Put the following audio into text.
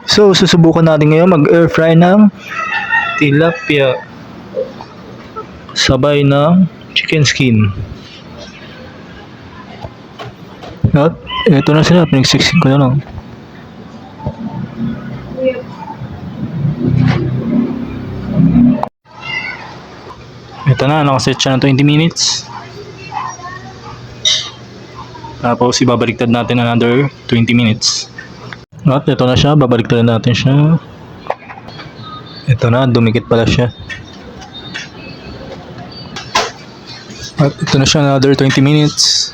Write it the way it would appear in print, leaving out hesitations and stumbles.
So, susubukan natin ngayon mag-air fry ng tilapia. Sabay ng chicken skin. At ito na sila, pinagsiksik ko na lang. Ito na, nakaset siya ng 20 minutes. Tapos ibabaliktad natin another 20 minutes. At ito na siya, babaliktad natin siya. Ito na, dumikit pala siya. At ito na siya, another 20 minutes.